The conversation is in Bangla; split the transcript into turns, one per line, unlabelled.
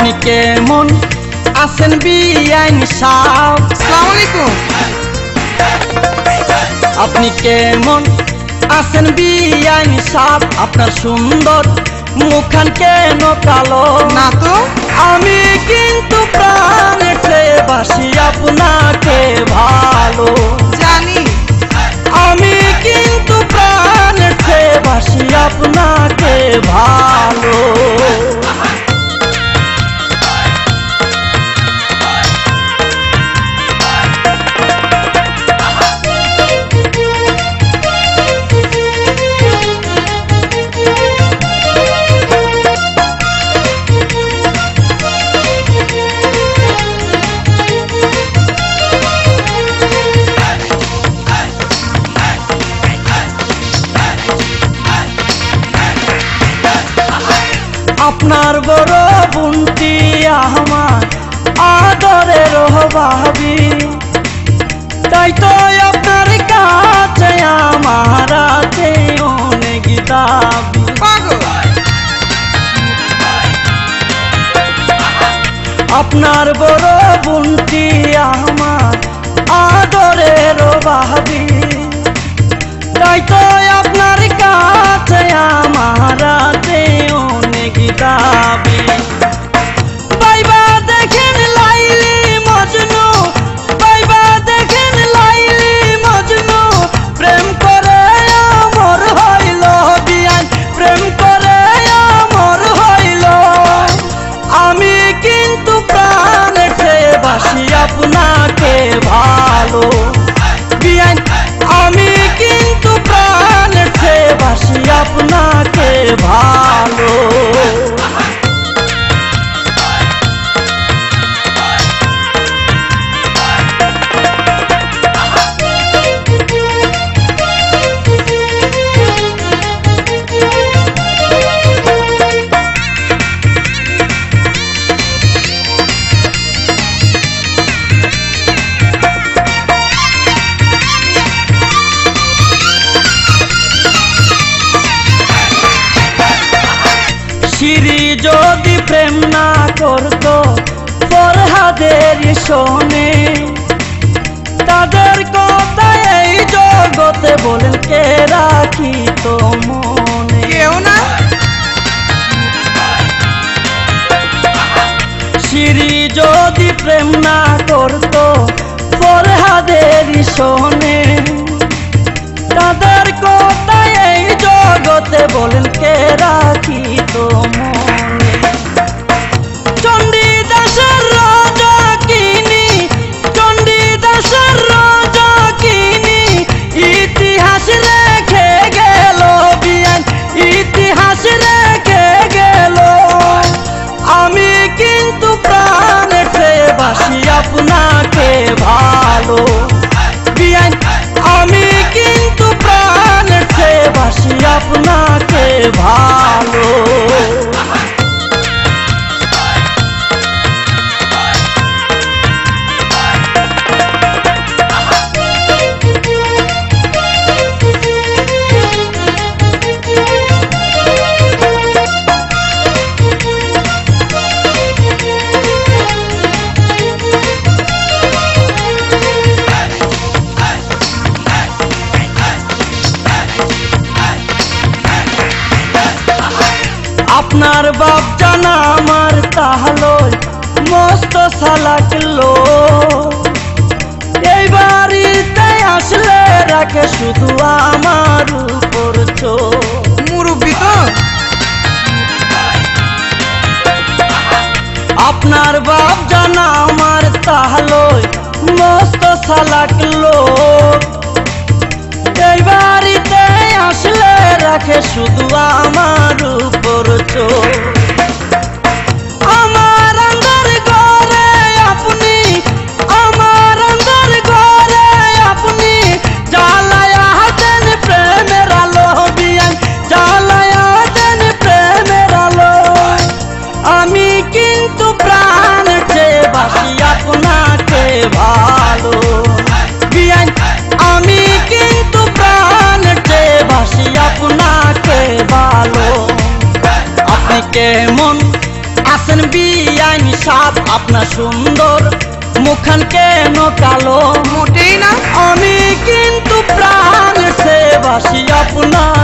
আপনি কেমন আছেন বিআইন সাহেব?
আসসালামু আলাইকুম।
আপনি কেমন আছেন বিআইন সাহেব? আপনার সুন্দর মুখখান কেন কালো?
না তো।
আমি কিন্তু প্রাণে বাসি আপনাকে ভালো
জানি।
আমি কিন্তু প্রাণে বাসি আপনাকে ভালো। আপনার বড় বোনটি আমার আদরের ভাবি, তাই তো আপনার কাছে আমার আছে অনেক দাবি। আপনার বড় বোনটি আমার আদরের ভাবি, তাই তো আপনার কাছে আমার আছে অনেক দাবি। পাইবা দেখেন লাইলি মজনু, পাইবা দেখেন লাইলি মজনু, প্রেম করে আমর হইল বিয়ান, প্রেম করে আমর হইল। আমি কিন্তু প্রাণে বাসি আপনাকে ভালো বিয়ান, আমি কিন্তু প্রাণে বাসি আপনাকে ভালো। সিঁড়ি যদি প্রেম না করতো ফরহাদের শোনে, তাদের কথা এই জগতে বলেন কে রাখিত মনে?
কেউ না।
সিঁড়ি যদি প্রেম না করতো ফরহাদের শোনে, তাদের কথা এই জগতে বলেন কে রাখিত মনে? চণ্ডীদাসের রাজা কিনি, চণ্ডীদাসের রাজা কিনি, ইতিহাস রেখে গেল বিয়ান, ইতিহাস রেখে গেল। আমি কিন্তু প্রাণে বাসি আপনাকে ভালো বিয়ান, আমি কিন্তু প্রাণে বাসি আপনাকে ভালো। আপনার বাপ জানা আমার তাহলো মস্ত সালাক লোক, এই বাড়িতে আসলে রাখে শুধু আমার উপর চোখ।
মুরব্বি তো।
আপনার বাপ জানা আমার তাহলো মস্ত সালাক লোক, এই বাড়িতে আসলে রাখে শুধু আমার উপর চোখ। আমার আন্দার ঘরে আপনি, আমার আন্দার ঘরে আপনি জ্বালায়া দেন প্রেমের আলো বিয়ান, জ্বালায়া দেন প্রেমের আলো। আমি কিন্তু প্রাণে বাসি আপনাকে ভালো বিয়ান, আমি কিন্তু প্রাণে বাসি আপনাকে ভালো। আপনি কে আপনার সুন্দর মুখখান কেন কালো?
মোটেই না।
আমি কিন্তু প্রাণ সে বাসি আপনার